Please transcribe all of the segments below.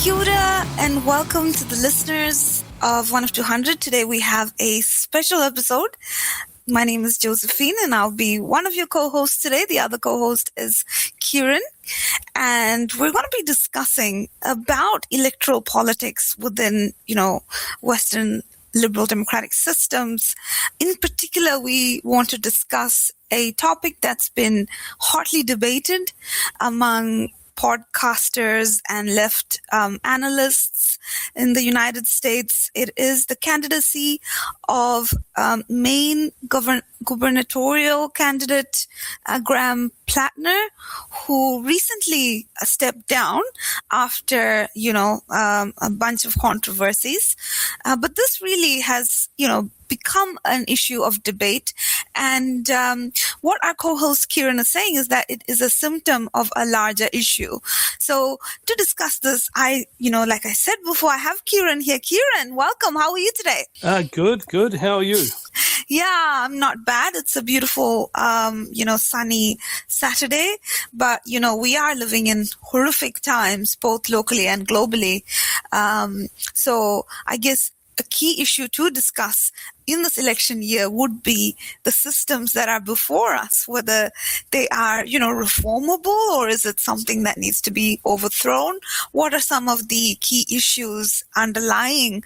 Kia ora and welcome to the listeners of 1 of 200. Today we have a special episode. My name is Josephine and I'll be one of your co-hosts today. The other co-host is Kieran. And we're going to be discussing about electoral politics within, Western liberal democratic systems. In particular, we want to discuss a topic that's been hotly debated among podcasters and left analysts in the United States. It is the candidacy of Maine gubernatorial candidate Graham Platner, who recently stepped down after, a bunch of controversies. But this really has, become an issue of debate. And what our co-host Kieran is saying is that it is a symptom of a larger issue. So to discuss this, like I said before, I have Kieran here. Kieran, welcome. How are you today? Good. How are you? Yeah, I'm not bad. It's a beautiful, sunny Saturday. But, we are living in horrific times, both locally and globally. So I guess a key issue to discuss in this election year would be the systems that are before us, whether they are, reformable, or is it something that needs to be overthrown? What are some of the key issues underlying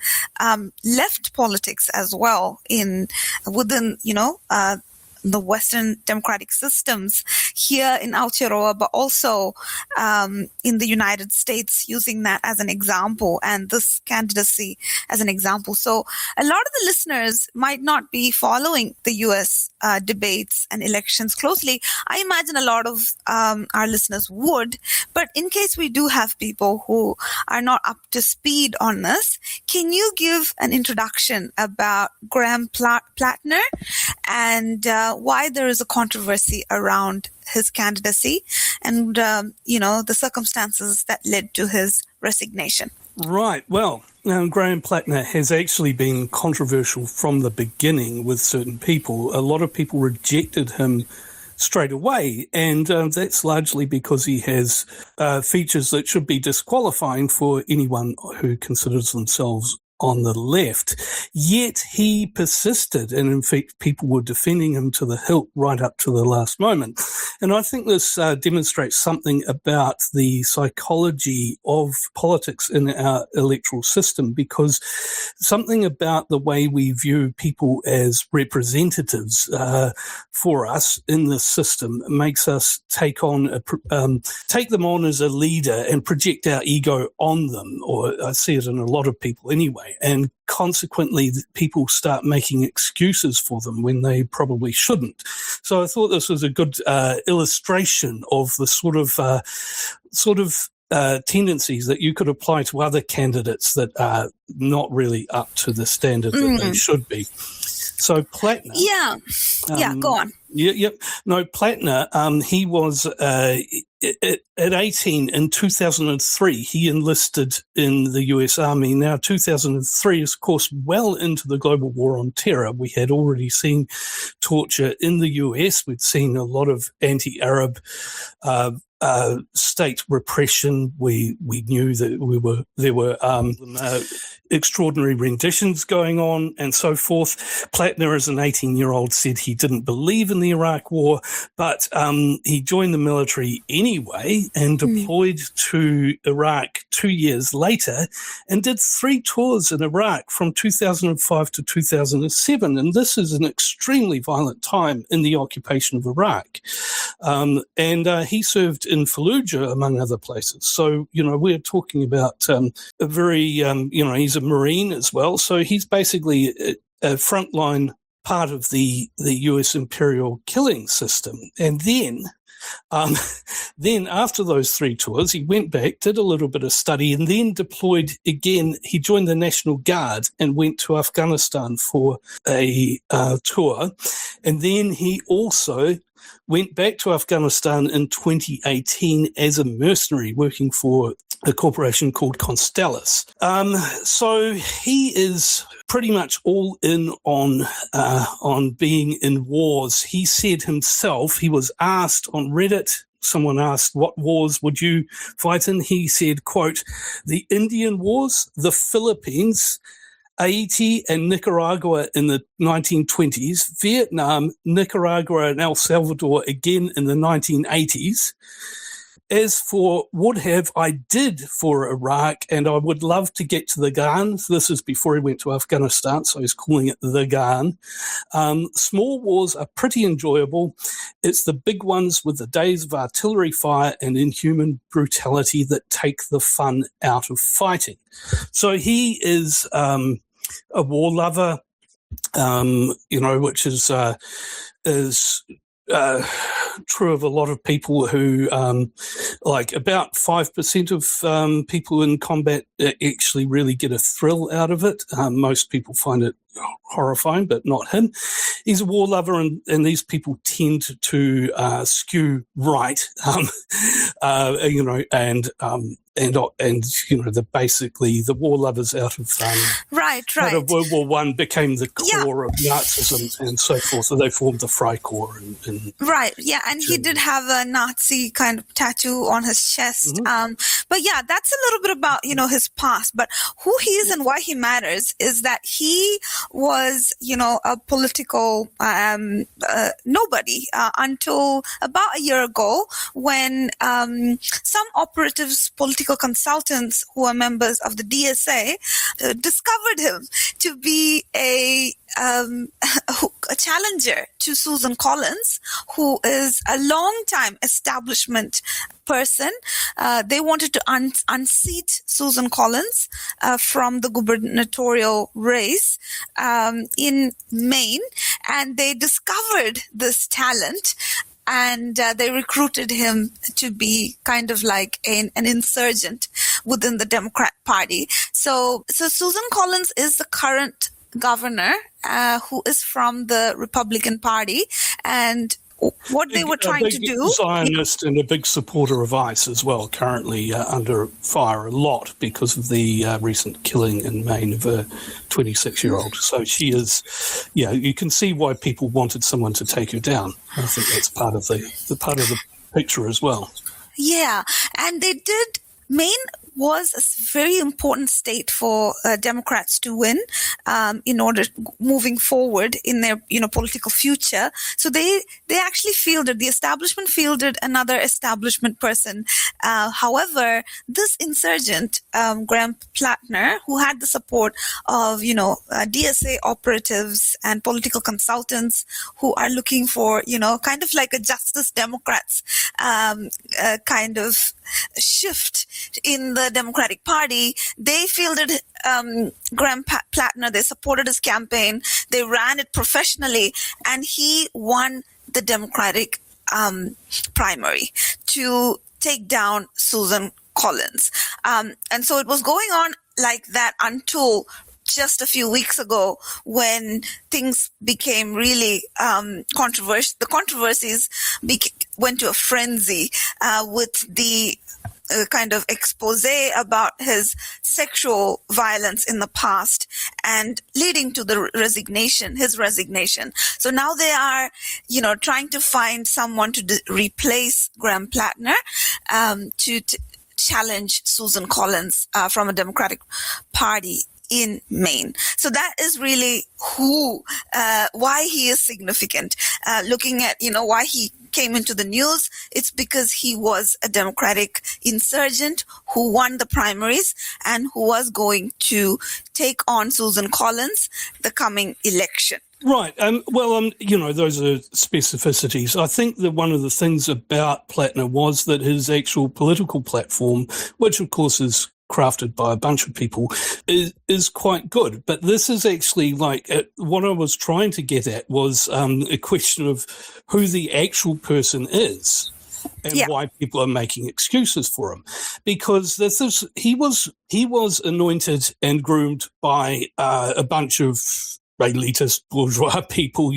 left politics as well within the Western democratic systems here in Aotearoa, but also in the United States, using that as an example and this candidacy as an example. So a lot of the listeners might not be following the U.S. Debates and elections closely. I imagine a lot of our listeners would, but in case we do have people who are not up to speed on this, can you give an introduction about Graham Platner and why there is a controversy around his candidacy and, the circumstances that led to his resignation? Right. Well, Graham Platner has actually been controversial from the beginning with certain people. A lot of people rejected him straight away, and that's largely because he has features that should be disqualifying for anyone who considers themselves on the left. Yet he persisted, and in fact people were defending him to the hilt right up to the last moment. And I think this demonstrates something about the psychology of politics in our electoral system, because something about the way we view people as representatives for us in this system makes us take them on as a leader and project our ego on them, or I see it in a lot of people anyway. And consequently, people start making excuses for them when they probably shouldn't. So I thought this was a good illustration of the sort of tendencies that you could apply to other candidates that are not really up to the standard that they should be. So Platner. Yeah, go on. Yep. No, Platner, he was at 18 in 2003, he enlisted in the US Army. Now, 2003 is, of course, well into the global war on terror. We had already seen torture in the US. We'd seen a lot of anti-Arab state repression. We knew that there were extraordinary renditions going on and so forth. Platner, as an 18-year-old, said he didn't believe in the Iraq War, but he joined the military anyway and deployed to Iraq 2 years later and did 3 tours in Iraq from 2005 to 2007. And this is an extremely violent time in the occupation of Iraq. And he served in Fallujah, among other places. So, we're talking about a very, he's a Marine as well. So he's basically a frontline part of the US imperial killing system. And then after those 3 tours, he went back, did a little bit of study, and then deployed again. He joined the National Guard and went to Afghanistan for a tour. And then he also went back to Afghanistan in 2018 as a mercenary working for a corporation called Constellus. So he is pretty much all in on being in wars. He said himself, he was asked on Reddit, someone asked, what wars would you fight in? He said, quote, the Indian Wars, the Philippines, Haiti and Nicaragua in the 1920s, Vietnam, Nicaragua and El Salvador again in the 1980s. As for would have, I did for Iraq, and I would love to get to the Ghan. This is before he went to Afghanistan, so he's calling it the Ghan. Small wars are pretty enjoyable. It's the big ones with the days of artillery fire and inhuman brutality that take the fun out of fighting. So he is a war lover, which is true of a lot of people who, like about 5% of people in combat actually really get a thrill out of it. Most people find it horrifying, but not him. He's a war lover, and these people tend to skew right, basically the war lovers out of out of World War I became the core of Nazism and so forth. So they formed the Freikorps. And he did have a Nazi kind of tattoo on his chest. But yeah, that's a little bit about his past. But who he is and why he matters is that he was a political nobody until about a year ago, when some operatives, political consultants who are members of the DSA, discovered him to be a challenger to Susan Collins, who is a long-time establishment person. They wanted to unseat Susan Collins from the gubernatorial race in Maine, and they discovered this talent. And they recruited him to be kind of like an insurgent within the Democrat Party. So Susan Collins is the current governor who is from the Republican Party. And what they were trying to do... Zionist and a big supporter of ICE as well, currently under fire a lot because of the recent killing in Maine of a 26-year-old. So she is, you can see why people wanted someone to take her down. I think that's part of the picture as well. Yeah, and they did. Maine was a very important state for Democrats to win in order moving forward in their political future. So they actually the establishment fielded another establishment person. However, this insurgent, Graham Platner, who had the support of DSA operatives and political consultants who are looking for kind of like a Justice Democrats kind of shift in the Democratic Party, they fielded Graham Platner. They supported his campaign. They ran it professionally, and he won the Democratic primary to take down Susan Collins. And so it was going on like that until just a few weeks ago, when things became really controversial. The controversies went to a frenzy with the kind of expose about his sexual violence in the past, and leading to his resignation. So now they are, trying to find someone to replace Graham Platner to challenge Susan Collins from a Democratic Party in Maine. So that is really why he is significant. Looking at, why he came into the news, it's because he was a Democratic insurgent who won the primaries and who was going to take on Susan Collins the coming election. Right. Those are specificities. I think that one of the things about Platner was that his actual political platform, which of course is crafted by a bunch of people, is quite good. But this is actually what I was trying to get at was a question of who the actual person is and why people are making excuses for him. Because he was anointed and groomed by a bunch of elitist bourgeois people,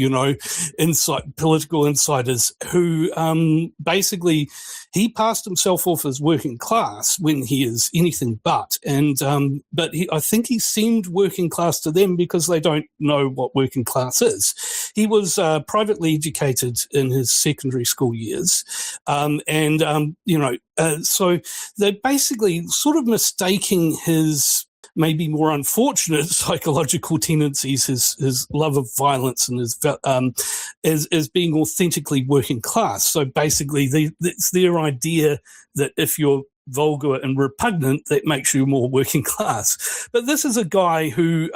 political insiders who basically he passed himself off as working class when he is anything but. And but I think he seemed working class to them because they don't know what working class is. He was privately educated in his secondary school years, so they're basically sort of mistaking his maybe more unfortunate psychological tendencies, his love of violence and as being authentically working class. So basically it's their idea that if you're vulgar and repugnant, that makes you more working class. But this is a guy who,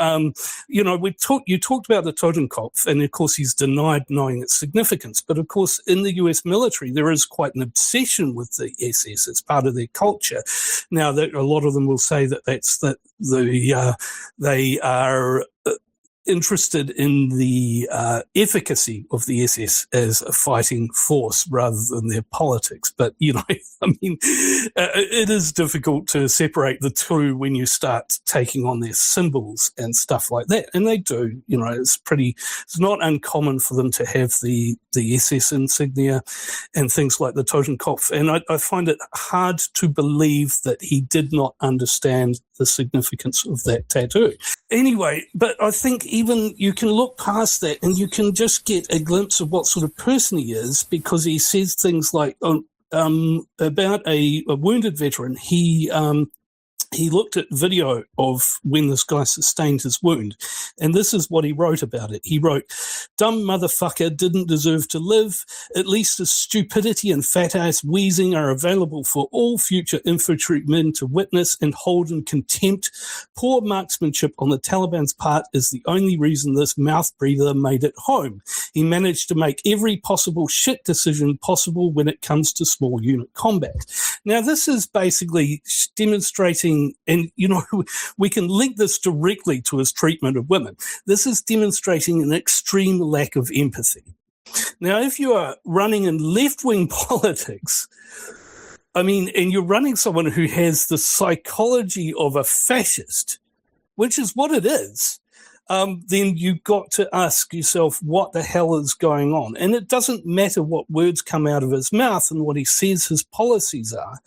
you talked about the Totenkopf, and of course he's denied knowing its significance. But of course, in the US military, there is quite an obsession with the SS. It's part of their culture. Now, that a lot of them will say that they are interested in the efficacy of the SS as a fighting force rather than their politics. But, it is difficult to separate the two when you start taking on their symbols and stuff like that. And they do, it's not uncommon for them to have the SS insignia and things like the Totenkopf. And I find it hard to believe that he did not understand the significance of that tattoo. Anyway, but I think even you can look past that and you can just get a glimpse of what sort of person he is, because he says things like about a wounded veteran. He looked at video of when this guy sustained his wound, and this is what he wrote about it. He wrote, "Dumb motherfucker didn't deserve to live. At least his stupidity and fat-ass wheezing are available for all future infantrymen to witness and hold in contempt. Poor marksmanship on the Taliban's part is the only reason this mouth-breather made it home. He managed to make every possible shit decision possible when it comes to small unit combat." Now, this is basically demonstrating, and we can link this directly to his treatment of women. This is demonstrating an extreme lack of empathy. Now, if you are running in left-wing politics, and you're running someone who has the psychology of a fascist, which is what it is, then you've got to ask yourself what the hell is going on. And it doesn't matter what words come out of his mouth and what he says his policies are.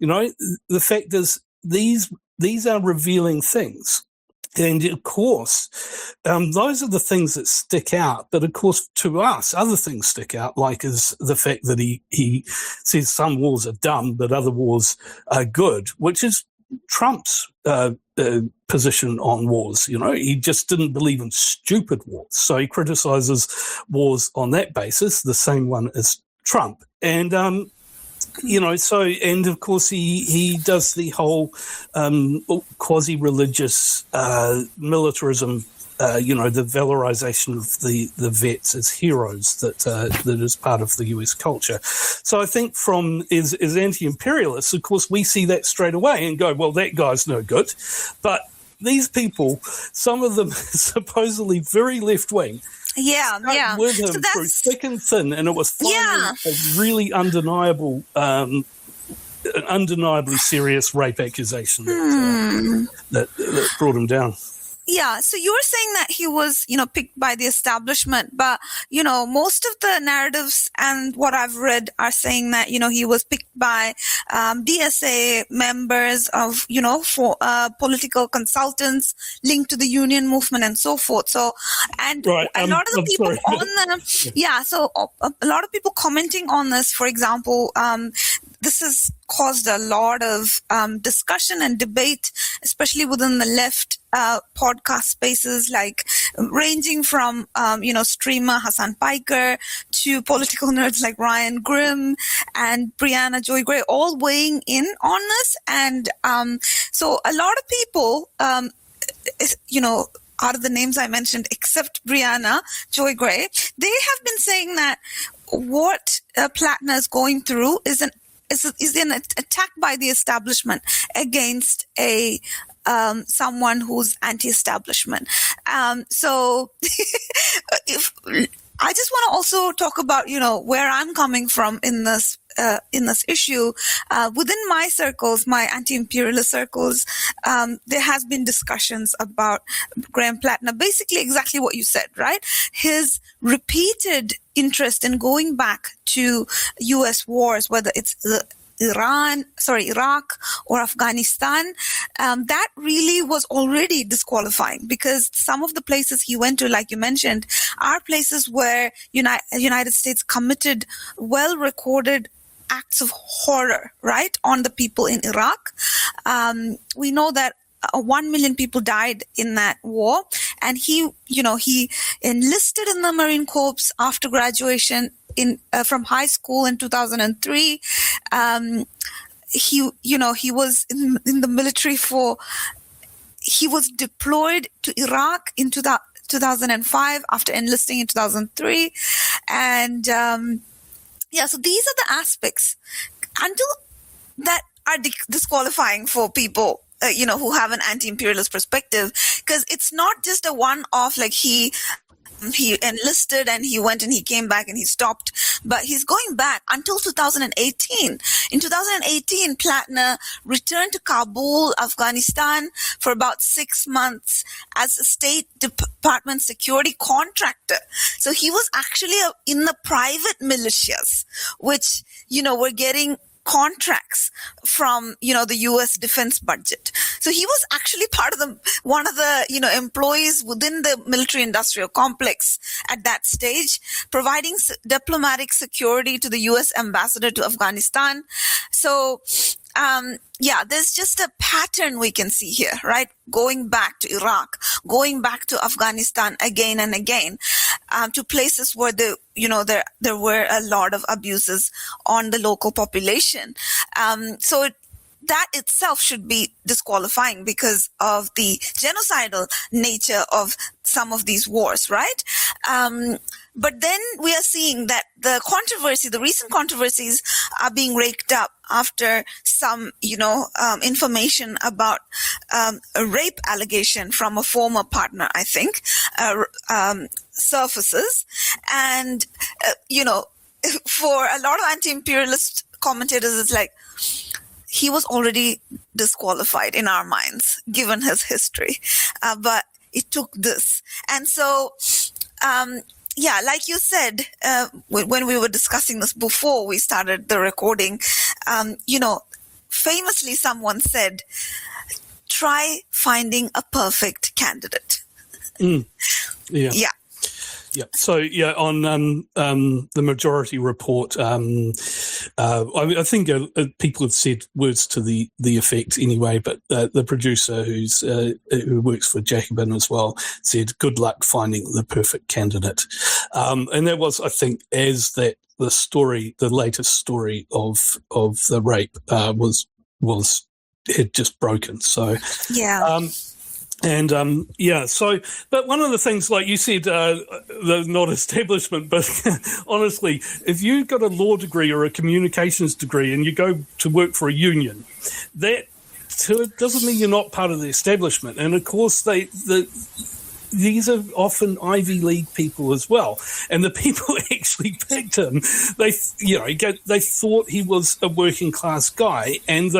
The fact is, these are revealing things. And of course, those are the things that stick out. But of course, to us, other things stick out, like is the fact that he says some wars are dumb, but other wars are good, which is Trump's position on wars. He just didn't believe in stupid wars. So he criticizes wars on that basis, the same one as Trump. And, and of course he does the whole quasi-religious militarism, the valorization of the vets as heroes that is part of the US culture. So I think as anti-imperialists, of course, we see that straight away and go, well, that guy's no good. But these people, some of them supposedly very left-wing, with him through thick and thin, and it was finally a really undeniably serious rape accusation that brought him down. Yeah, so you were saying that he was, picked by the establishment, but, most of the narratives and what I've read are saying that, he was picked by DSA members of, for political consultants linked to the union movement and so forth. So, and a lot of the people a lot of people commenting on this, for example, this has caused a lot of discussion and debate, especially within the left podcast spaces, like ranging from, streamer Hassan Piker to political nerds like Ryan Grimm and Brianna Joy Gray, all weighing in on this. And so a lot of people, out of the names I mentioned, except Brianna Joy Gray, they have been saying that what Platner is going through is an attack by the establishment against someone who's anti-establishment. So I just want to also talk about, where I'm coming from in this issue. Within my circles, my anti-imperialist circles, there has been discussions about Graham Platner, basically exactly what you said, right? His repeated interest in going back to U.S. wars, whether it's Iraq or Afghanistan, that really was already disqualifying, because some of the places he went to, like you mentioned, are places where United States committed well-recorded acts of horror, right, on the people in Iraq. We know that 1 million people died in that war, and he enlisted in the Marine Corps after graduation from high school in 2003. He was in the military he was deployed to Iraq in 2005 after enlisting in 2003, and so these are the aspects until that are disqualifying for people who have an anti-imperialist perspective, because it's not just a one-off, like he enlisted and he went and he came back and he stopped, but he's going back until 2018. In 2018, Platner returned to Kabul, Afghanistan for about 6 months as a State Department security contractor. So he was actually in the private militias, which, were getting contracts from the US defense budget. So he was actually part of one of the employees within the military industrial complex at that stage, providing diplomatic security to the US ambassador to Afghanistan. So there's just a pattern we can see here, right? Going back to Iraq, going back to Afghanistan again and again, to places where there were a lot of abuses on the local population. So that itself should be disqualifying because of the genocidal nature of some of these wars, right? But then we are seeing that the recent controversies are being raked up after some, information about a rape allegation from a former partner, I think, surfaces. And, for a lot of anti-imperialist commentators, it's like, he was already disqualified in our minds, given his history. But it took this. And so, like you said, when we were discussing this before we started the recording, famously someone said, try finding a perfect candidate. Yeah. Yeah. So on the majority report, I think people have said words to the effect anyway. But the producer, who works for Jacobin as well, said, "Good luck finding the perfect candidate," and that was, I think, the latest story of the rape had just broken. So yeah. But one of the things, like you said, the not establishment, but honestly, if you got a law degree or a communications degree and you go to work for a union, that doesn't mean you're not part of the establishment. And of course, these are often Ivy League people as well. And the people who actually picked him, they thought he was a working class guy, and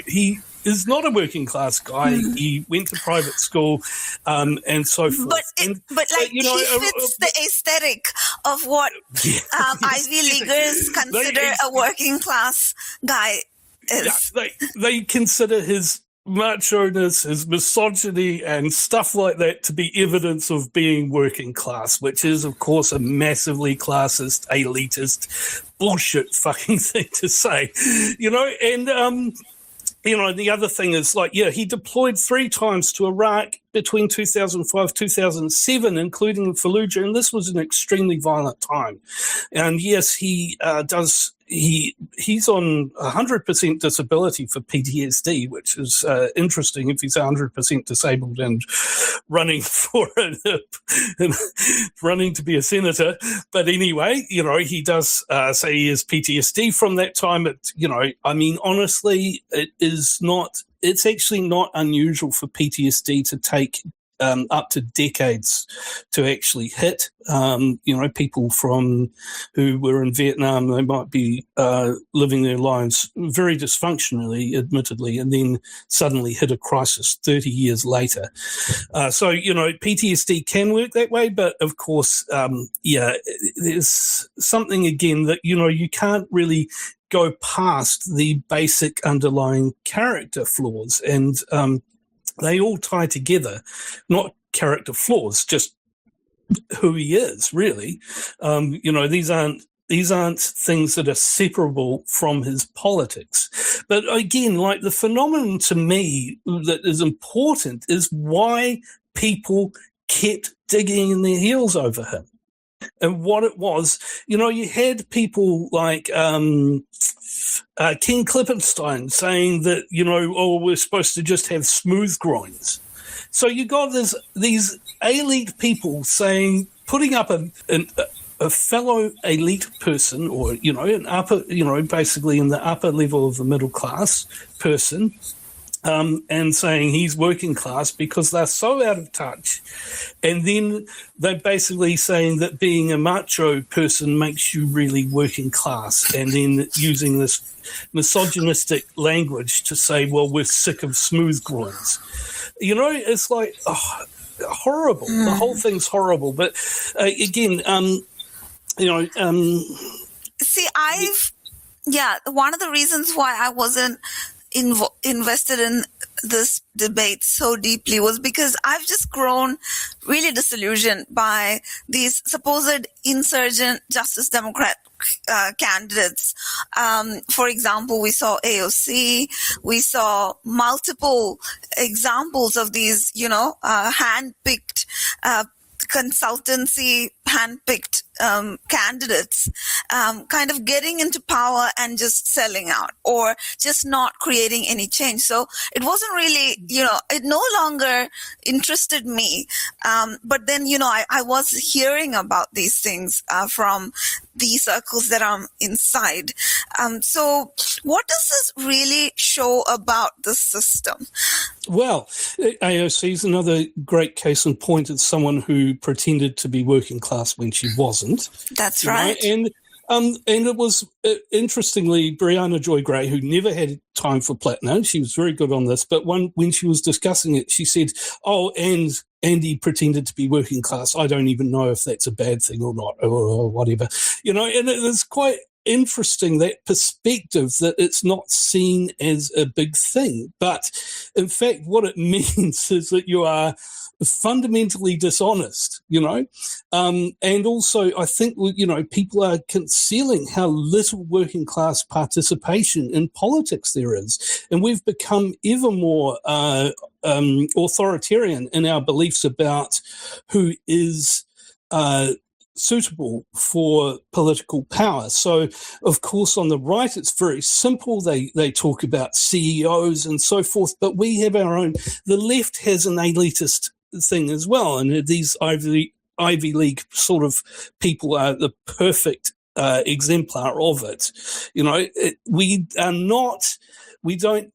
he is not a working class guy. He went to private school, and so forth. He fits the aesthetic of what Ivy Leaguers consider a working class guy is. Yeah, they consider his macho-ness, his misogyny and stuff like that to be evidence of being working class, which is, of course, a massively classist, elitist, bullshit fucking thing to say, and the other thing is, he deployed 3 times to Iraq between 2005, 2007, including Fallujah, and this was an extremely violent time. And yes, he does. He's on 100% disability for PTSD, which is interesting if he's 100% disabled and running running to be a senator. But anyway, he does say he has PTSD from that time. Honestly, it's actually not unusual for PTSD to take up to decades to actually hit. People who were in Vietnam, they might be living their lives very dysfunctionally, admittedly, and then suddenly hit a crisis 30 years later. So PTSD can work that way, but of course, there's something again that, you can't really go past the basic underlying character flaws, and they all tie together, not character flaws, just who he is, really. These aren't things that are separable from his politics. But again, like, the phenomenon to me that is important is why people kept digging in their heels over him. And what it was, you had people like Ken Klippenstein saying that, we're supposed to just have smooth groins. So you got these elite people putting up a fellow elite person, or, an upper, basically in the upper level of the middle class person, and saying he's working class because they're so out of touch. And then they're basically saying that being a macho person makes you really working class, and then using this misogynistic language to say, well, we're sick of smooth groins. It's like, horrible. The whole thing's horrible. But again, see, one of the reasons why I wasn't invested in this debate so deeply was because I've just grown really disillusioned by these supposed insurgent Justice Democrat candidates. For example, we saw AOC, we saw multiple examples of these, hand-picked consultancy, hand-picked candidates kind of getting into power and just selling out, or just not creating any change. So it wasn't really, it no longer interested me. But then, I was hearing about these things from the circles that I'm inside. So what does this really show about the system? Well, AOC is another great case in point. It's someone who pretended to be working class when she wasn't. That's right. And it was, interestingly, Brianna Joy Gray, who never had time for Platner, she was very good on this, but when she was discussing it, she said, and Andy pretended to be working class. I don't even know if that's a bad thing or not, or whatever. And it was quite interesting, that perspective, that it's not seen as a big thing. But in fact, what it means is that you are fundamentally dishonest, and also I think, people are concealing how little working class participation in politics there is. And we've become ever more authoritarian in our beliefs about who is suitable for political power. So, of course, on the right, it's very simple. They talk about CEOs and so forth, but we have our own. The left has an elitist thing as well, and these Ivy League sort of people are the perfect exemplar of it. We don't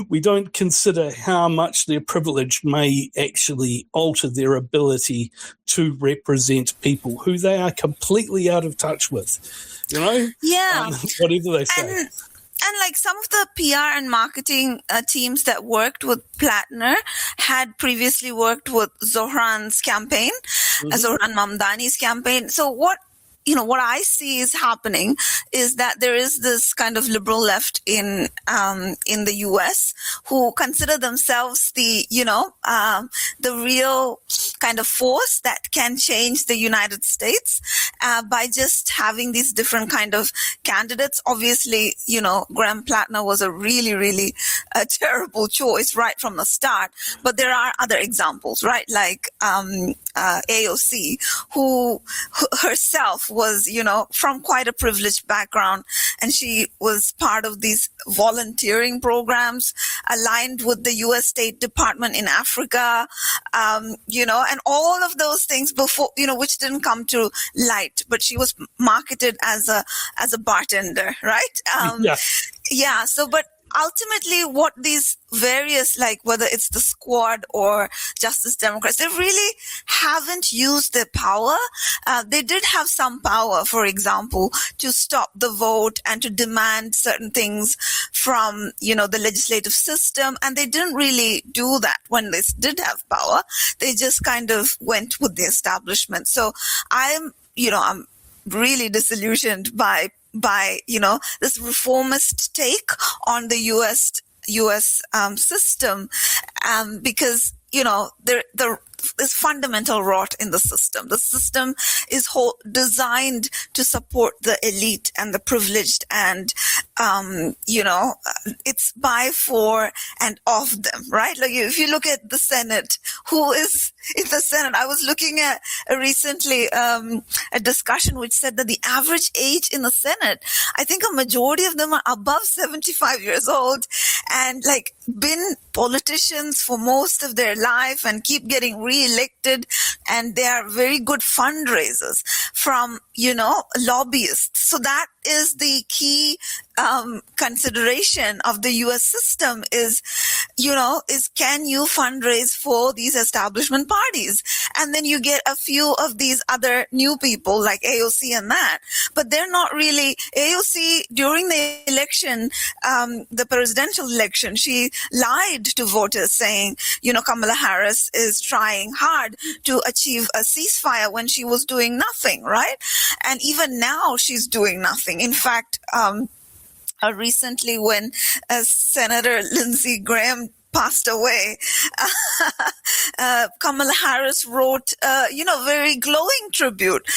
we don't consider how much their privilege may actually alter their ability to represent people who they are completely out of touch with, whatever they say. And like some of the PR and marketing teams that worked with Platner had previously worked with Zohran's campaign, Zohran Mamdani's campaign. So what I see is happening is that there is this kind of liberal left in the US who consider themselves the real kind of force that can change the United States by just having these different kind of candidates. Obviously, Graham Platner was a really, really terrible choice right from the start. But there are other examples, right? Like AOC, who herself was, from quite a privileged background, and she was part of these volunteering programs aligned with the U.S. State Department in Africa, and all of those things before, which didn't come to light, but she was marketed as a bartender, right? Yeah. So, but ultimately what these various, like whether it's the Squad or Justice Democrats, they really haven't used their power. They did have some power, for example, to stop the vote and to demand certain things from, the legislative system. And they didn't really do that when they did have power. They just kind of went with the establishment. So I'm really disillusioned by this reformist take on the U.S. System, because there's fundamental rot in the system. The system is designed to support the elite and the privileged, and it's by, for, and of them, right? Like if you look at the Senate, who is in the Senate? I was looking at recently a discussion which said that the average age in the Senate, I think a majority of them are above 75 years old, and like been politicians for most of their life and keep getting re-elected, and they are very good fundraisers from lobbyists. So that is the key consideration of the U.S. system is can you fundraise for these establishment parties? And then you get a few of these other new people like AOC and that, but they're not really. AOC during the election, the presidential election, she lied to voters saying, Kamala Harris is trying hard to achieve a ceasefire when she was doing nothing, right? And even now she's doing nothing. In fact, recently when Senator Lindsey Graham passed away, Kamala Harris wrote, very glowing tribute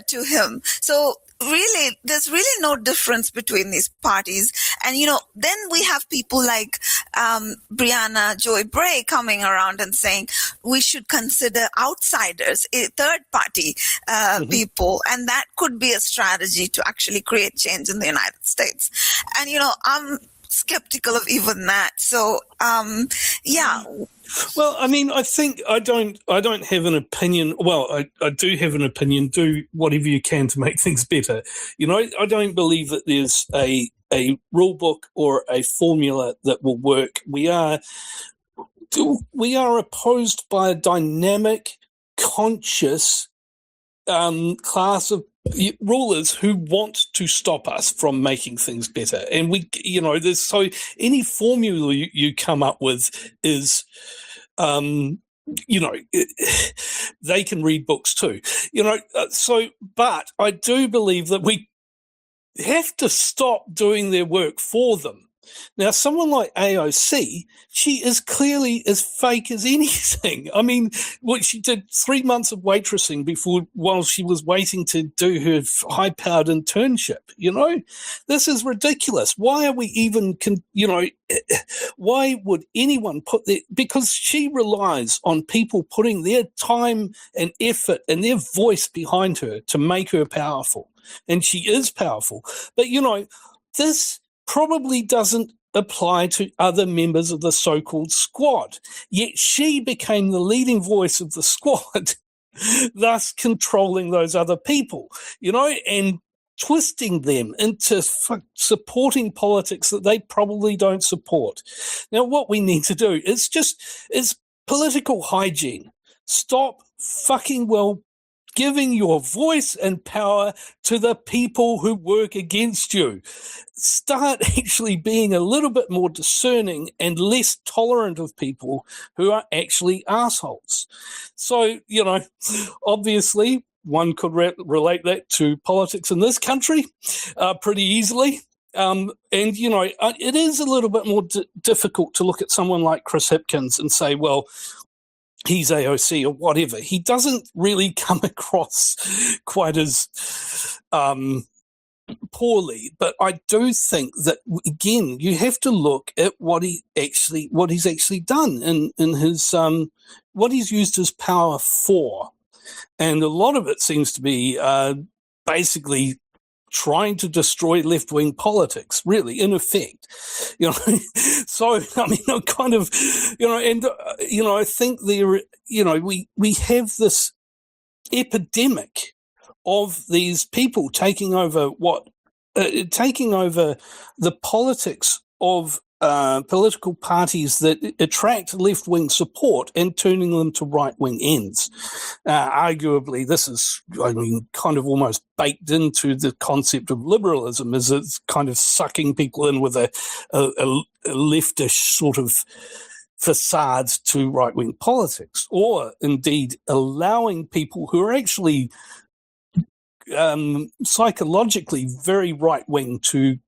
to him. So really, there's really no difference between these parties. And, then we have people like Brianna Joy Bray coming around and saying we should consider outsiders, third-party people, and that could be a strategy to actually create change in the United States. And, I'm skeptical of even that. So, yeah. Well, I mean, I think I don't have an opinion. Well, I do have an opinion. Do whatever you can to make things better. I don't believe that there's a rule book or a formula that will work. We are opposed by a dynamic, conscious class of rulers who want to stop us from making things better. And there's so any formula you come up with is, they can read books too, but I do believe that we have to stop doing their work for them. Now, someone like AOC, she is clearly as fake as anything. I mean, she did 3 months of waitressing while she was waiting to do her high-powered internship. This is ridiculous. Why are we even, why would anyone put their, because she relies on people putting their time and effort and their voice behind her to make her powerful. And she is powerful. But, this probably doesn't apply to other members of the so-called Squad. Yet she became the leading voice of the Squad, thus controlling those other people, and twisting them into supporting politics that they probably don't support. Now, what we need to do is political hygiene. Stop giving your voice and power to the people who work against you. Start actually being a little bit more discerning and less tolerant of people who are actually assholes. So, obviously one could relate that to politics in this country pretty easily. It is a little bit more difficult to look at someone like Chris Hipkins and say, well, he's AOC or whatever. He doesn't really come across quite as poorly, but I do think that, again, you have to look at what he's actually done in his what he's used his power for, and a lot of it seems to be basically trying to destroy left-wing politics, really, in effect. So, I mean, I kind of, I think we have this epidemic of these people taking over the politics of political parties that attract left-wing support and turning them to right-wing ends. Arguably, this is, kind of almost baked into the concept of liberalism, is it's kind of sucking people in with a leftish sort of facades to right-wing politics, or indeed allowing people who are actually psychologically very right-wing to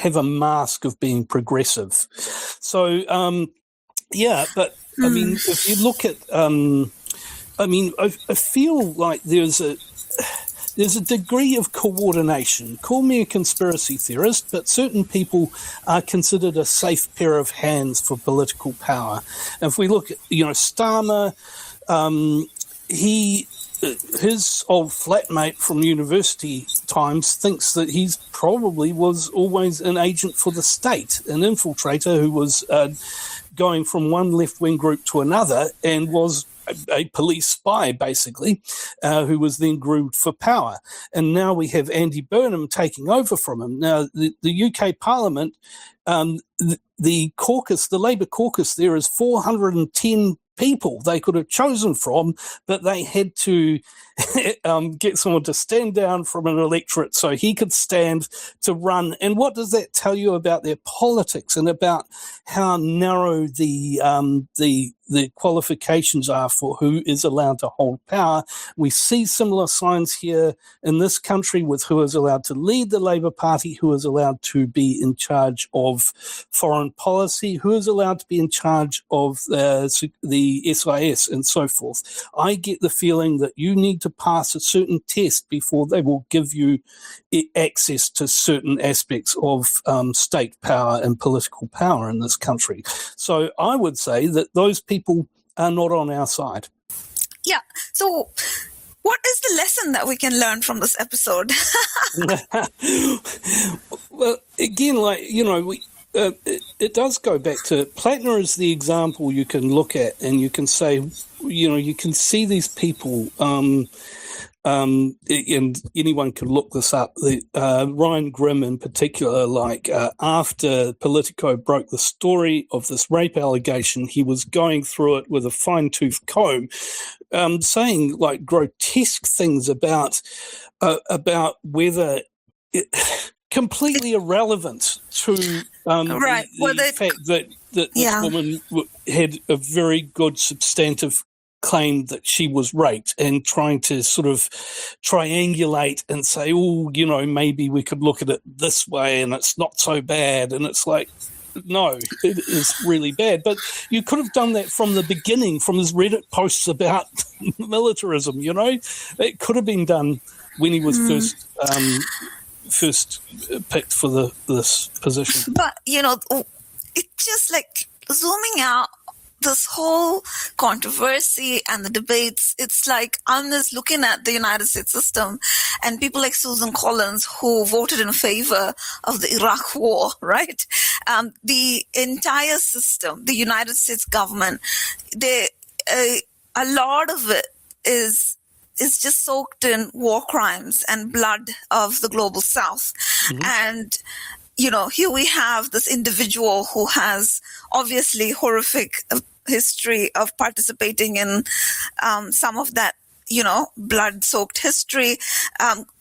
have a mask of being progressive. So, but I mean, if you look at, I feel like there's a degree of coordination. Call me a conspiracy theorist, but certain people are considered a safe pair of hands for political power. And if we look at, Starmer, his old flatmate from university times thinks that he's probably was always an agent for the state, an infiltrator who was going from one left-wing group to another and was a police spy, basically, who was then groomed for power. And now we have Andy Burnham taking over from him. Now, the UK Parliament, the caucus, the Labour caucus there is 410 people they could have chosen from, but they had to get someone to stand down from an electorate so he could stand to run. And what does that tell you about their politics and about how narrow the qualifications are for who is allowed to hold power? We see similar signs here in this country with who is allowed to lead the Labour Party, who is allowed to be in charge of foreign policy, who is allowed to be in charge of the SIS and so forth. I get the feeling that you need to pass a certain test before they will give you access to certain aspects of state power and political power in this country. So I would say that those people are not on our side. Yeah. So what is the lesson that we can learn from this episode? Well, again, it does go back to Platner is the example you can look at, and you can say, you can see these people, and anyone can look this up. Ryan Grimm in particular, after Politico broke the story of this rape allegation, he was going through it with a fine-tooth comb, saying grotesque things about whether completely irrelevant to the fact that this woman had a very good substantive claim that she was raped, and trying to sort of triangulate and say, maybe we could look at it this way and it's not so bad. And it's like, no, it is really bad. But you could have done that from the beginning, from his Reddit posts about militarism, It could have been done when he was first picked for this position. But, it's just like zooming out, this whole controversy and the debates, it's like I'm just looking at the United States system and people like Susan Collins who voted in favor of the Iraq war, right? The entire system, the United States government, a lot of it is just soaked in war crimes and blood of the global South. Mm-hmm. And here we have this individual who has obviously horrific history of participating in some of that, blood-soaked history,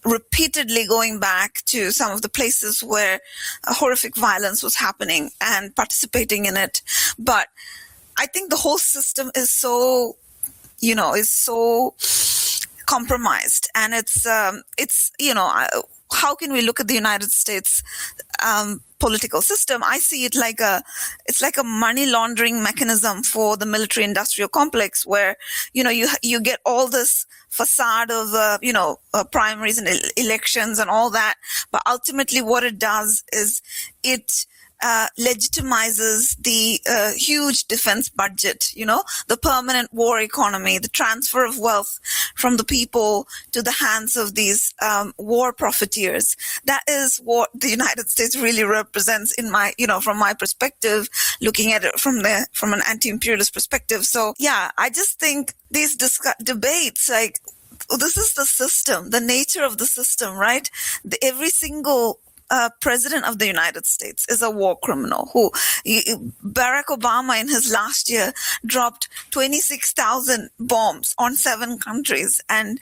repeatedly going back to some of the places where horrific violence was happening and participating in it. But I think the whole system is so compromised, and it's how can we look at the United States political system? I see it it's like a money laundering mechanism for the military industrial complex, where you get all this facade of primaries and elections and all that, but ultimately what it does is it legitimizes the huge defense budget, the permanent war economy, the transfer of wealth from the people to the hands of these war profiteers. That is what the United States really represents in my, from my perspective, looking at it from an anti-imperialist perspective. So yeah, I just think these debates, this is the system, the nature of the system, right? Every single president of the United States is a war criminal Barack Obama in his last year dropped 26,000 bombs on 7 countries, and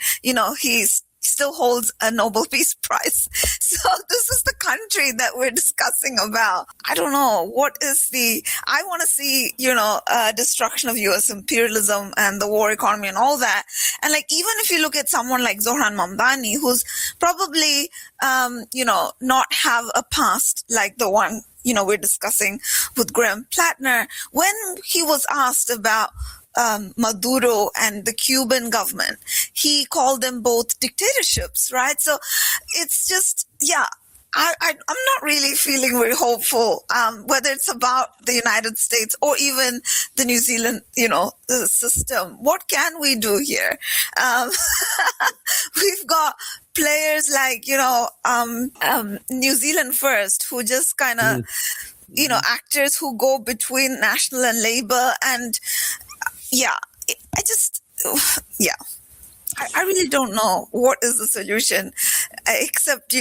he still holds a Nobel Peace Prize. So this is the country that we're discussing about. I don't know I want to see destruction of US imperialism and the war economy and all that. And even if you look at someone like Zohran Mamdani, who's probably not have a past like the one we're discussing with Graham Platner, when he was asked about Maduro and the Cuban government, he called them both dictatorships, right? So it's just, I'm not really feeling very hopeful, whether it's about the United States or even the New Zealand, the system. What can we do here? We've got players like, New Zealand First, who just kind of, actors who go between National and Labour, and I really don't know what is the solution, except,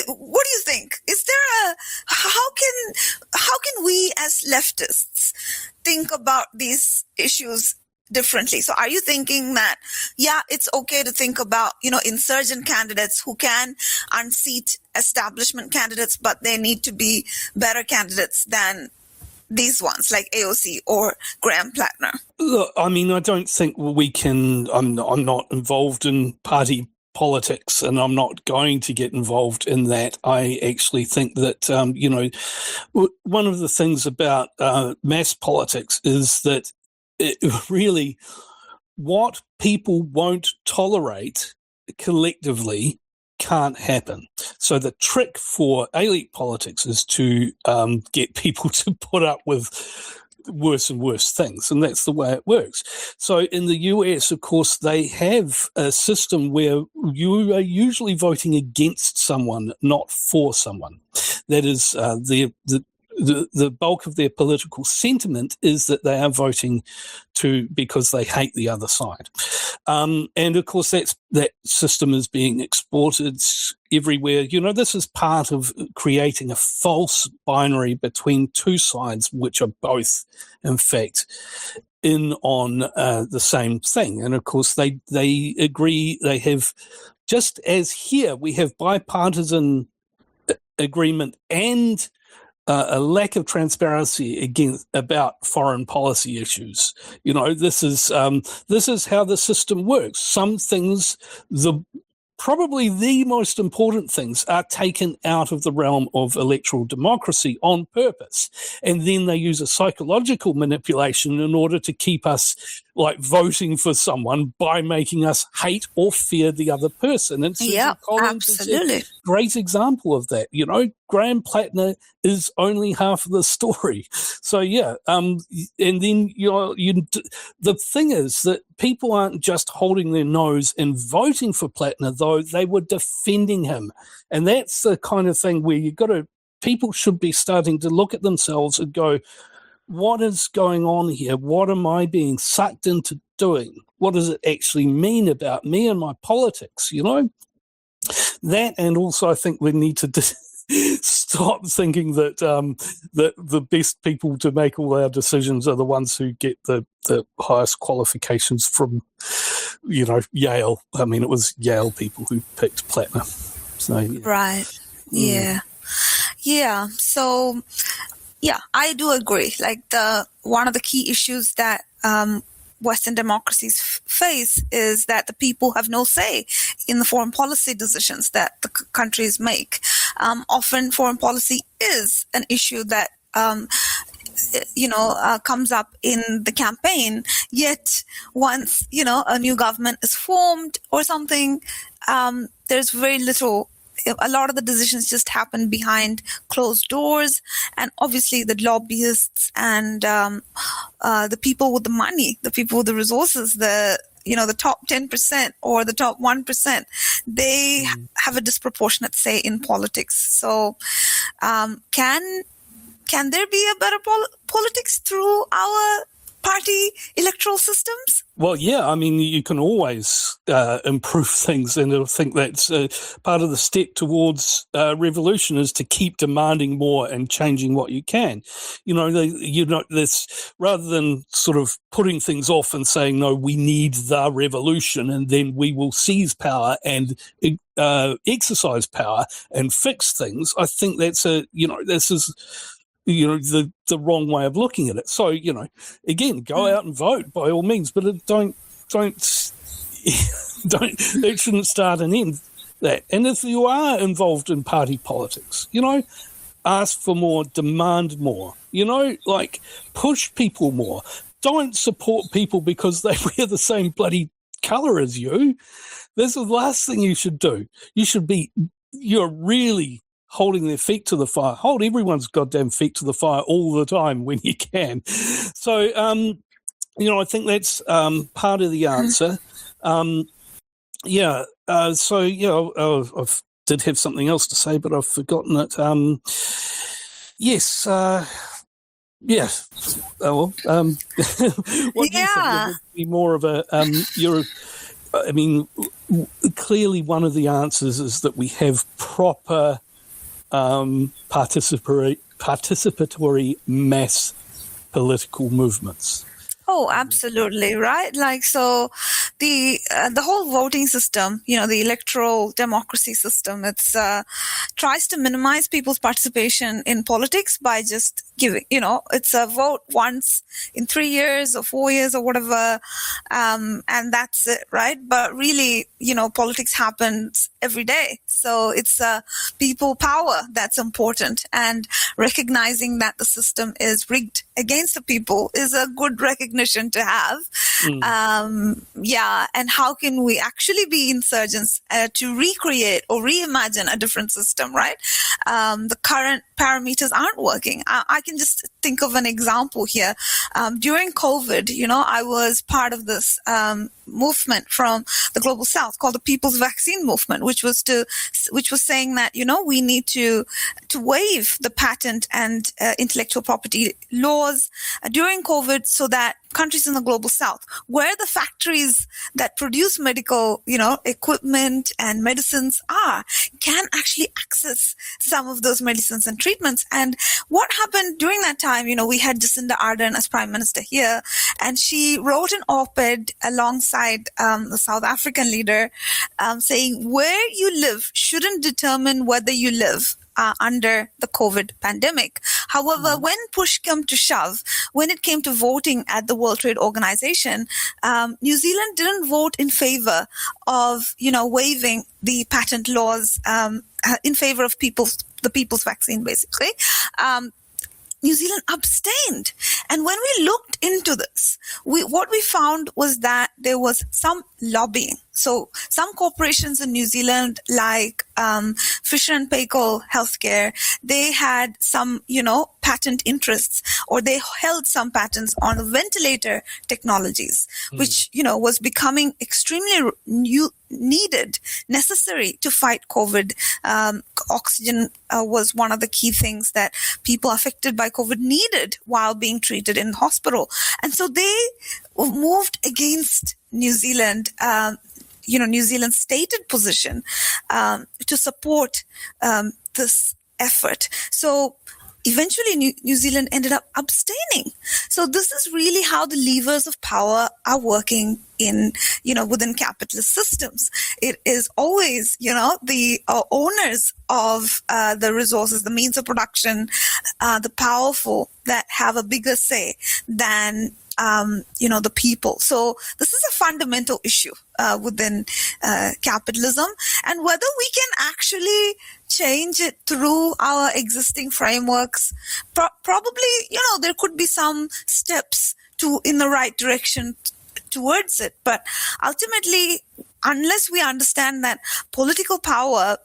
what do you think? Is there how can we as leftists think about these issues differently? So are you thinking that, it's okay to think about, insurgent candidates who can unseat establishment candidates, but they need to be better candidates than these ones like AOC or Graham Platner? Look, I mean, I don't think we can. I'm not involved in party politics, and I'm not going to get involved in that. I actually think that one of the things about mass politics is that it really, what people won't tolerate collectively can't happen. So the trick for elite politics is to get people to put up with worse and worse things, and that's the way it works. So in the US, of course, they have a system where you are usually voting against someone, not for someone. That is, the bulk of their political sentiment is that they are voting because they hate the other side. And of course, that system is being exported everywhere. This is part of creating a false binary between two sides, which are both, in fact, in on the same thing. And of course, they agree. They have, just as here, we have bipartisan agreement and a lack of transparency about foreign policy issues. This is how the system works. Some things, probably the most important things, are taken out of the realm of electoral democracy on purpose, and then they use a psychological manipulation in order to keep us voting for someone by making us hate or fear the other person. And Susan Collins absolutely. is a great example of that. Graham Platner is only half of the story. So and then the thing is that people aren't just holding their nose and voting for Platner, though they were defending him, and that's the kind of thing where people should be starting to look at themselves and go, what is going on here? What am I being sucked into doing? What does it actually mean about me and my politics? That, and also I think we need to stop thinking that that the best people to make all our decisions are the ones who get the highest qualifications from, Yale. I mean, it was Yale people who picked Platner. So right, yeah. So. Yeah, I do agree. One of the key issues that Western democracies face is that the people have no say in the foreign policy decisions that the countries make. Often foreign policy is an issue that comes up in the campaign, yet once, a new government is formed or something, there's very little. A lot of the decisions just happen behind closed doors, and obviously the lobbyists and the people with the money, the people with the resources, the top 10% or the top 1%, they have a disproportionate say in politics. So can there be a better politics through our party electoral systems? Well, yeah, I mean, you can always improve things, and I think that's part of the step towards revolution is to keep demanding more and changing what you can. This rather than sort of putting things off and saying, no, we need the revolution, and then we will seize power and exercise power and fix things. I think that's this is the wrong way of looking at it. So, again, go out and vote by all means, but don't that shouldn't start and end that. And if you are involved in party politics, ask for more, demand more, push people more. Don't support people because they wear the same bloody colour as you. That's the last thing you should do. You're really holding their feet to the fire. Hold everyone's goddamn feet to the fire all the time when you can. So, I think that's part of the answer. I did have something else to say, but I've forgotten it. What do you think? Would be more of a clearly one of the answers is that we have proper participatory mass political movements. Oh, absolutely, right? So the whole voting system, the electoral democracy system, it's tries to minimize people's participation in politics by just giving, it's a vote once in 3 years or 4 years or whatever, and that's it, right? But really, politics happens every day. So it's people power that's important, and recognizing that the system is rigged against the people is a good recognition to have. And how can we actually be insurgents to recreate or reimagine a different system, right? The current parameters aren't working. I can just think of an example here. During COVID, I was part of this movement from the Global South called the People's Vaccine Movement, which was saying that, we need to waive the patent and intellectual property laws during COVID so that countries in the Global South, where the factories that produce medical, equipment and medicines can actually access some of those medicines and treatments. And what happened during that time, we had Jacinda Ardern as Prime Minister here, and she wrote an op-ed alongside the South African leader saying where you live shouldn't determine whether you live under the COVID pandemic. However, when push came to shove, when it came to voting at the World Trade Organization, New Zealand didn't vote in favor of, waiving the patent laws in favor of the people's vaccine, basically. New Zealand abstained. And when we looked into this, what we found was that there was some lobbying. So some corporations in New Zealand, like Fisher & Paykel Healthcare, they had some, patent interests, or they held some patents on the ventilator technologies, which, was becoming extremely necessary to fight COVID. Oxygen was one of the key things that people affected by COVID needed while being treated in hospital. And so they moved against New Zealand, New Zealand's stated position to support this effort. So eventually New Zealand ended up abstaining. So this is really how the levers of power are working in, within capitalist systems. It is always, the owners of the resources, the means of production, the powerful that have a bigger say than the people. So this is a fundamental issue within capitalism, and whether we can actually change it through our existing frameworks, probably, there could be some steps in the right direction towards it. But ultimately, unless we understand that political power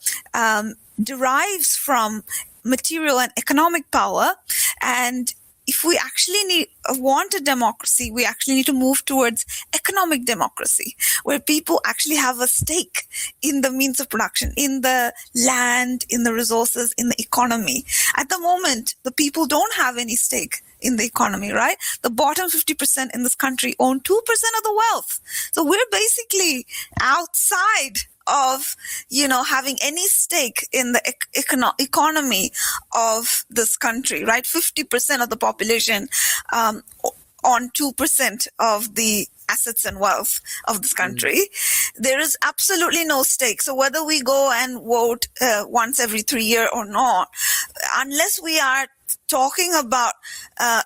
derives from material and economic power, and if we actually want a democracy, we actually need to move towards economic democracy, where people actually have a stake in the means of production, in the land, in the resources, in the economy. At the moment, the people don't have any stake in the economy, right? The bottom 50% in this country own 2% of the wealth. So we're basically outside of, having any stake in the economy of this country, right? 50% of the population on 2% of the assets and wealth of this country. There is absolutely no stake. So whether we go and vote once every 3 years or not, unless we are talking about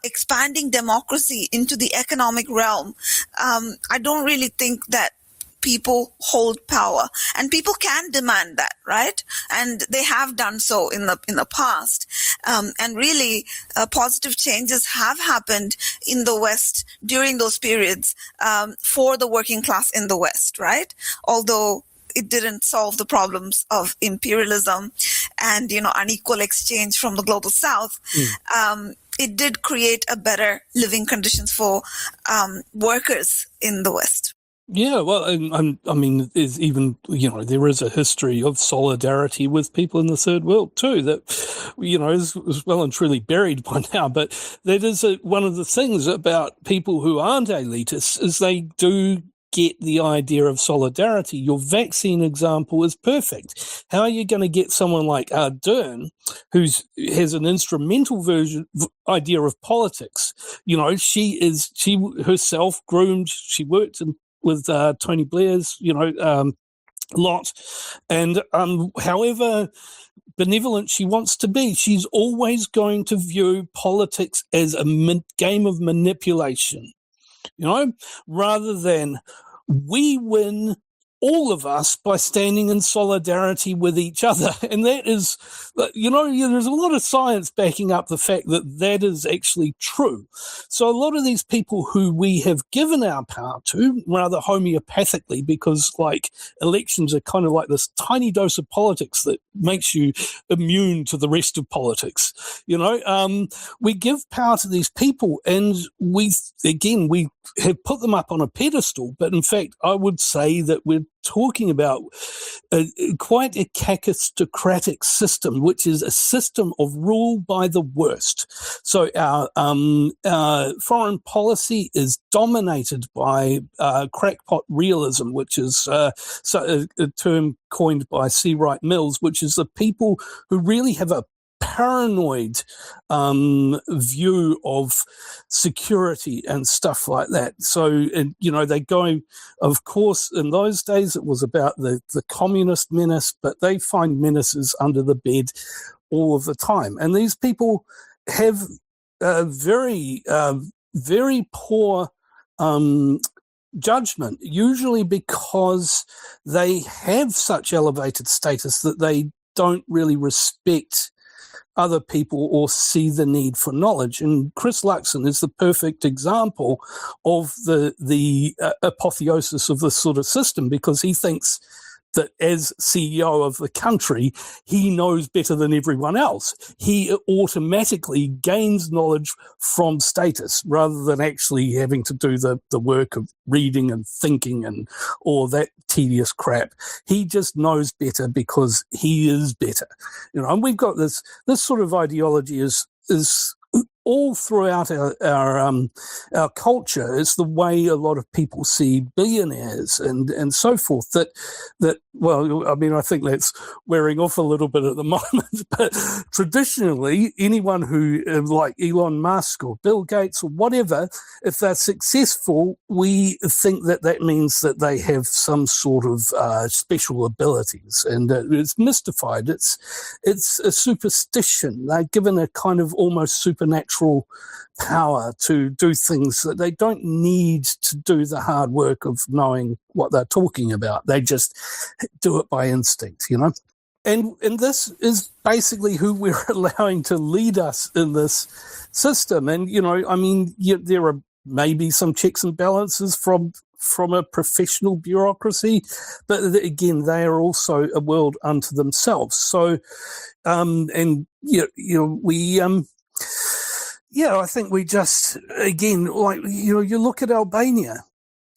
expanding democracy into the economic realm, I don't really think that people hold power, and people can demand that, right? And they have done so in the past. And really, positive changes have happened in the West during those periods for the working class in the West, right? Although it didn't solve the problems of imperialism and, unequal exchange from the global South. It did create a better living conditions for workers in the West. Yeah, well, I mean, there's even, there is a history of solidarity with people in the third world too that, is well and truly buried by now. But that is one of the things about people who aren't elitists is they do get the idea of solidarity. Your vaccine example is perfect. How are you going to get someone like Ardern, who has an instrumental idea of politics? She herself groomed. She worked with Tony Blair's, lot. And however benevolent she wants to be, she's always going to view politics as a game of manipulation, rather than we win, all of us, by standing in solidarity with each other. And that is, there's a lot of science backing up the fact that that is actually true. So a lot of these people who we have given our power to, rather homeopathically, because elections are kind of like this tiny dose of politics that makes you immune to the rest of politics. We give power to these people, and we have put them up on a pedestal. But in fact, I would say that we're talking about quite a cacistocratic system, which is a system of rule by the worst. So our foreign policy is dominated by crackpot realism, which is a term coined by C. Wright Mills, which is the people who really have a paranoid view of security and stuff like that. So, they go, of course, in those days it was about the communist menace, but they find menaces under the bed all of the time. And these people have very, very poor judgment, usually because they have such elevated status that they don't really respect other people or see the need for knowledge. And Chris Luxon is the perfect example of the apotheosis of this sort of system, because he thinks that as CEO of the country, he knows better than everyone else. He automatically gains knowledge from status rather than actually having to do the work of reading and thinking and all that tedious crap. He just knows better because he is better. And we've got this sort of ideology is all throughout our culture. It's the way a lot of people see billionaires and so forth. That well, I mean, I think that's wearing off a little bit at the moment. But traditionally, anyone who like Elon Musk or Bill Gates or whatever, if they're successful, we think that means that they have some sort of special abilities, and it's mystified. It's a superstition. They're given a kind of almost supernatural power to do things that they don't need to do the hard work of knowing what they're talking about. They just do it by instinct, And this is basically who we're allowing to lead us in this system. And, there are maybe some checks and balances from a professional bureaucracy, but again, they are also a world unto themselves. So, I think we just, again, you look at Albania.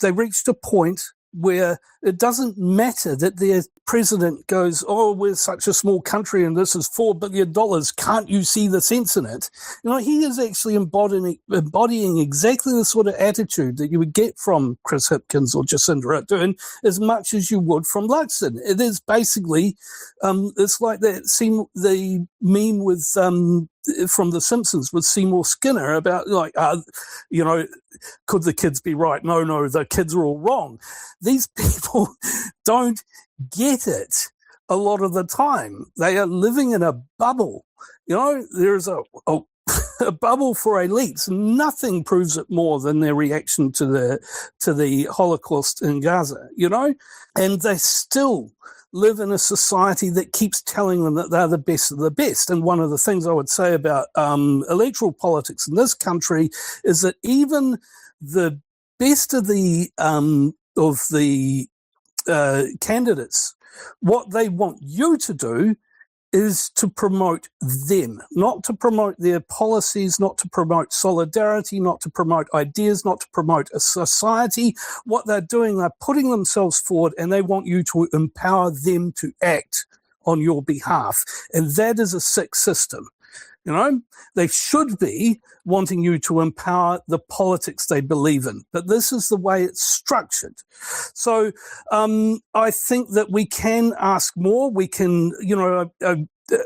They reached a point where it doesn't matter that their president goes, oh, we're such a small country and this is $4 billion. Can't you see the sense in it? He is actually embodying exactly the sort of attitude that you would get from Chris Hipkins or Jacinda Ardern as much as you would from Luxon. It is basically, it's like the meme with, from The Simpsons with Seymour Skinner about could the kids be right? No, the kids are all wrong. These people don't get it a lot of the time. They are living in a bubble. There's a bubble for elites. Nothing proves it more than their reaction to the Holocaust in Gaza, and they still live in a society that keeps telling them that they're the best of the best. And one of the things I would say about electoral politics in this country is that even the best of the candidates, what they want you to do is to promote them, not to promote their policies, not to promote solidarity, not to promote ideas, not to promote a society. What they're doing, they're putting themselves forward and they want you to empower them to act on your behalf. And that is a sick system. They should be wanting you to empower the politics they believe in, but this is the way it's structured. So I think that we can ask more. We can,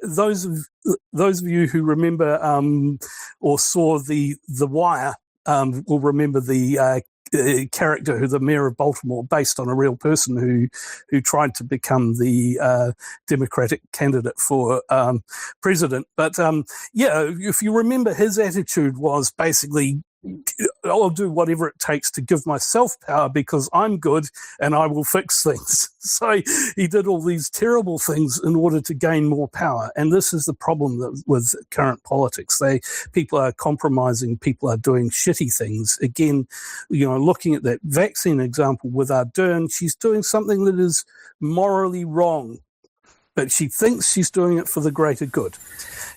those of you who remember or saw the Wire will remember the character who the mayor of Baltimore, based on a real person who tried to become the Democratic candidate for president. But if you remember, his attitude was basically, I'll do whatever it takes to give myself power because I'm good and I will fix things. So he did all these terrible things in order to gain more power. And this is the problem with current politics. People are compromising, people are doing shitty things. Again, looking at that vaccine example with Ardern, she's doing something that is morally wrong, but she thinks she's doing it for the greater good.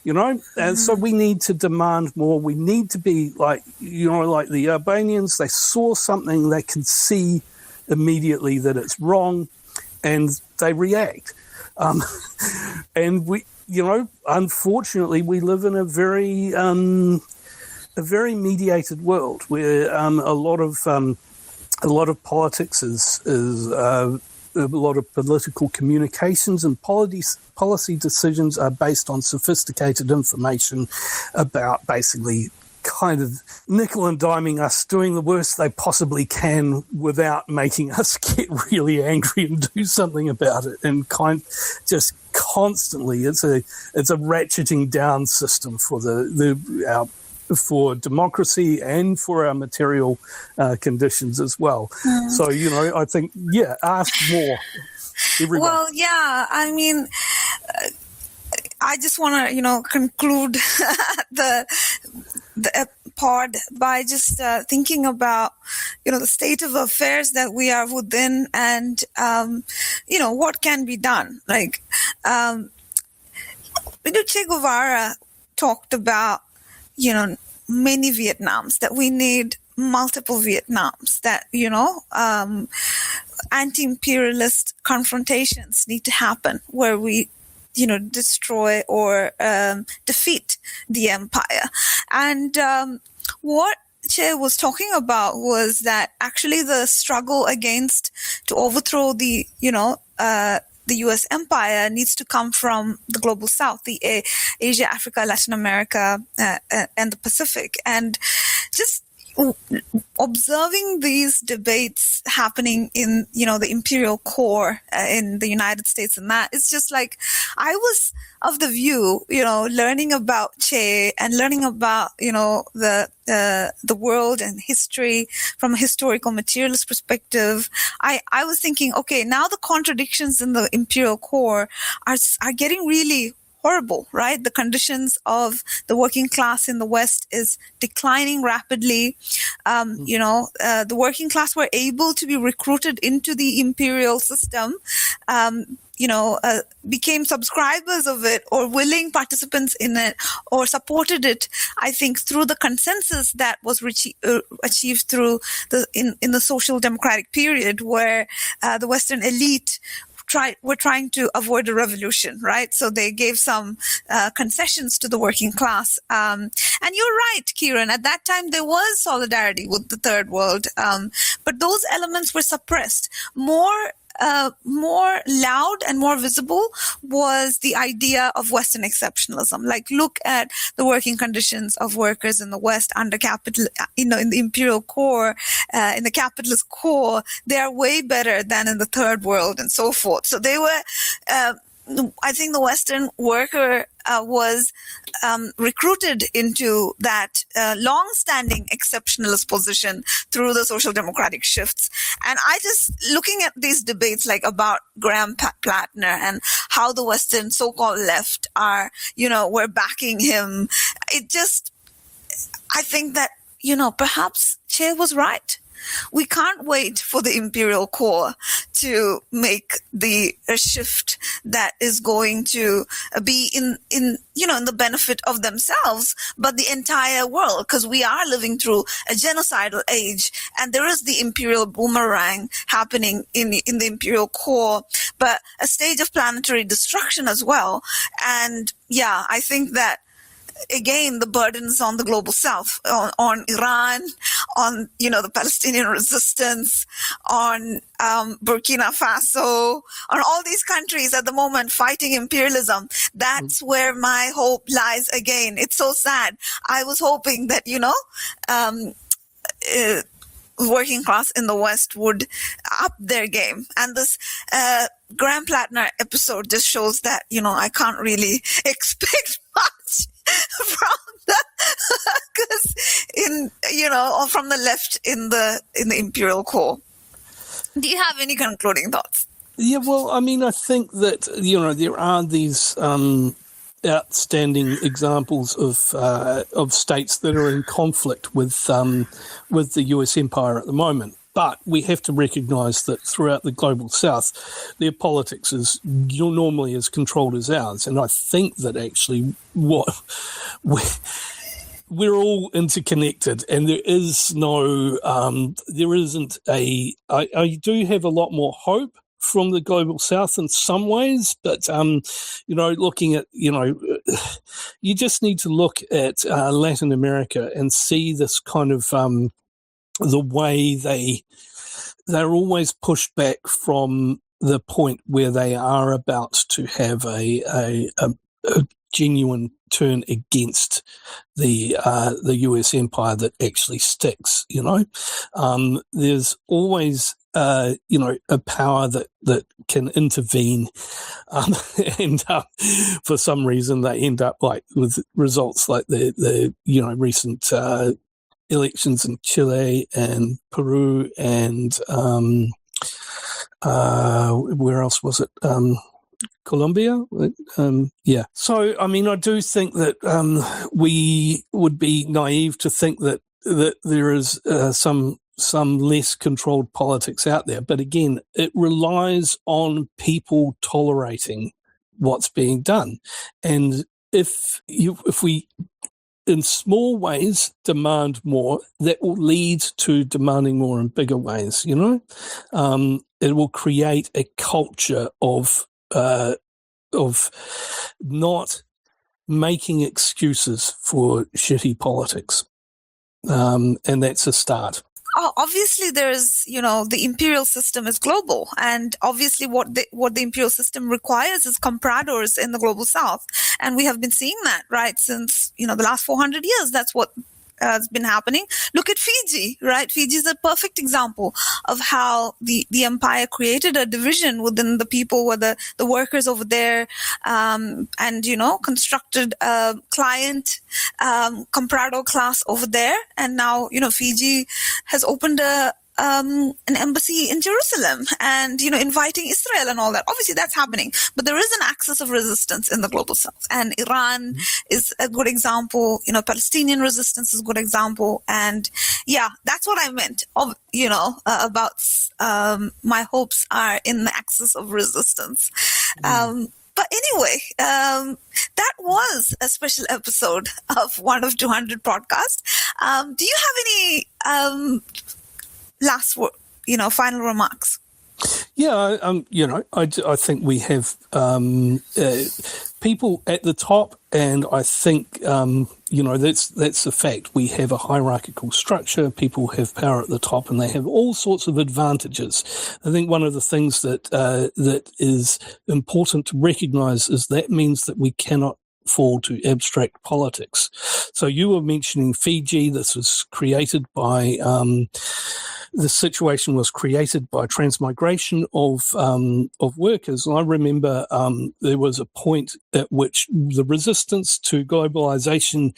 And so we need to demand more. We need to be like the Albanians. They saw something, they can see immediately that it's wrong, and they react. And we, unfortunately, we live in a very mediated world where a lot of politics is a lot of political communications and policy decisions are based on sophisticated information about basically kind of nickel and diming us, doing the worst they possibly can without making us get really angry and do something about it. And just constantly, it's a ratcheting down system for for democracy and for our material conditions as well. So, I think, ask more. Everybody. Well, I mean, I just want to, conclude the pod by just thinking about, the state of affairs that we are within and, what can be done. Like, Che Guevara talked about, many Vietnams, that we need multiple Vietnams, that, anti-imperialist confrontations need to happen where we, destroy or defeat the empire. And what Che was talking about was that actually the struggle to overthrow the U.S. empire needs to come from the global south, the Asia, Africa, Latin America, and the Pacific. And just observing these debates happening in, the imperial core in the United States, and that, it's just like, I was of the view, learning about Che and learning about, the world and history from a historical materialist perspective. I was thinking, okay, now the contradictions in the imperial core are getting really horrible, right? The conditions of the working class in the West is declining rapidly. The working class were able to be recruited into the imperial system, became subscribers of it or willing participants in it or supported it, I think, through the consensus that was achieved through in the social democratic period where the Western elite were trying to avoid a revolution, right? So they gave some concessions to the working class. And you're right, Kieran, at that time there was solidarity with the third world, but those elements were suppressed. More loud and more visible was the idea of Western exceptionalism. Like, look at the working conditions of workers in the West under capital, in the imperial core, in the capitalist core. They are way better than in the third world and so forth. So they were, I think the Western worker was recruited into that long-standing exceptionalist position through the social democratic shifts. And I just, looking at these debates like about Graham Platner and how the Western so-called left were backing him, I think that, perhaps Che was right. We can't wait for the imperial core to make the shift that is going to be in the benefit of themselves, but the entire world, because we are living through a genocidal age, and there is the imperial boomerang happening in the imperial core, but a stage of planetary destruction as well. And yeah, I think that, again, the burden is on the global south, on Iran, on, the Palestinian resistance, on Burkina Faso, on all these countries at the moment fighting imperialism. That's where my hope lies again. It's so sad. I was hoping that, working class in the West would up their game. And this Graham Platner episode just shows that, I can't really expect much from from the left in the imperial core. Do you have any concluding thoughts? Yeah, well, I mean, I think that there are these outstanding examples of states that are in conflict with the US empire at the moment. But we have to recognise that throughout the global south, their politics is normally as controlled as ours. And I think that actually we're all interconnected, and there is I do have a lot more hope from the global south in some ways, but looking at you just need to look at Latin America and see this kind of the way they're always pushed back from the point where they are about to have a genuine turn against the US empire that actually sticks. There's always a power that can intervene, and for some reason they end up like with results like the recent elections in Chile and Peru and where else was it? Colombia? Yeah. So, I mean, I do think that we would be naive to think that there is some less controlled politics out there. But again, it relies on people tolerating what's being done. And if we in small ways demand more, that will lead to demanding more in bigger ways, it will create a culture of not making excuses for shitty politics. And that's a start. Oh, obviously, there's, the imperial system is global. And obviously what the imperial system requires is compradors in the global south. And we have been seeing that, right, since, the last 400 years. That's what has been happening. Look at Fiji, right? Fiji is a perfect example of how the empire created a division within the people, where the workers over there, and, constructed a client, comprador class over there. And now, Fiji has opened a an embassy in Jerusalem and, inviting Israel and all that. Obviously, that's happening. But there is an axis of resistance in the global south. And Iran is a good example. Palestinian resistance is a good example. And yeah, that's what I meant, about my hopes are in the axis of resistance. But anyway, that was a special episode of 1 of 200 podcast. Do you have any last word, final remarks? Yeah, I think we have people at the top, and I think that's the fact. We have a hierarchical structure. People have power at the top, and they have all sorts of advantages. I think one of the things that is important to recognise is that means that we cannot fall to abstract politics. So you were mentioning Fiji. This was created by the situation was created by transmigration of workers. And I remember there was a point at which the resistance to globalization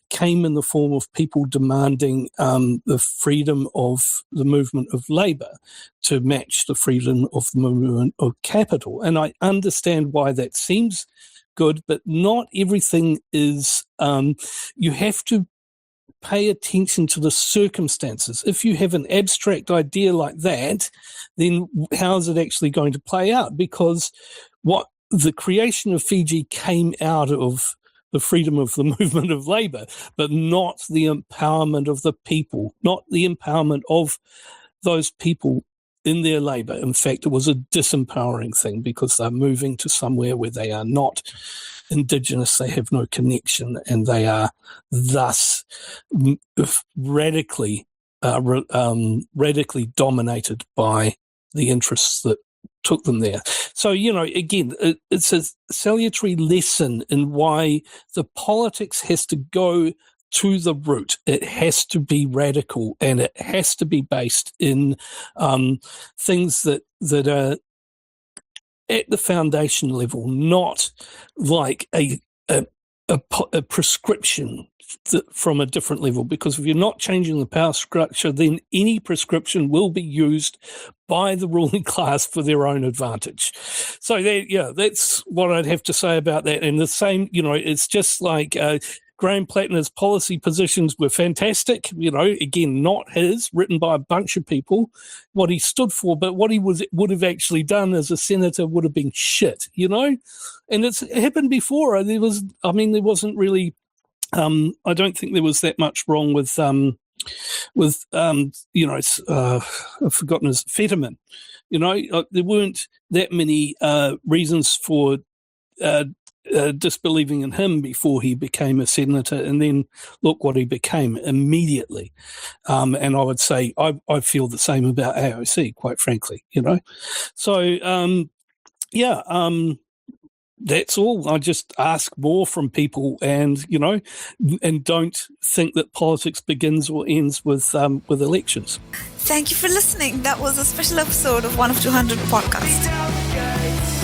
came in the form of people demanding the freedom of the movement of labor to match the freedom of the movement of capital. And I understand why that seems good, but not everything is, you have to pay attention to the circumstances. If you have an abstract idea like that, then how is it actually going to play out? Because what the creation of Fiji came out of the freedom of the movement of labor, but not the empowerment of the people, not the empowerment of those people in their labor. In fact, it was a disempowering thing because they're moving to somewhere where they are not Indigenous, they have no connection, and they are thus radically dominated by the interests that took them there. So, again, it's a salutary lesson in why the politics has to go to the root. It has to be radical, and it has to be based in things that are at the foundation level, not like a prescription from a different level. Because if you're not changing the power structure, then any prescription will be used by the ruling class for their own advantage. So that's what I'd have to say about that. And the same, it's just like Graham Platner's policy positions were fantastic, again, not his, written by a bunch of people, what he stood for, but what he would have actually done as a senator would have been shit, And it happened before. There wasn't really, I don't think there was that much wrong with I've forgotten his Fetterman. There weren't that many reasons for disbelieving in him before he became a senator, and then look what he became immediately. And I would say I feel the same about AOC, quite frankly, So, that's all. I just ask more from people, and and don't think that politics begins or ends with elections. Thank you for listening. That was a special episode of 1 of 200 podcast.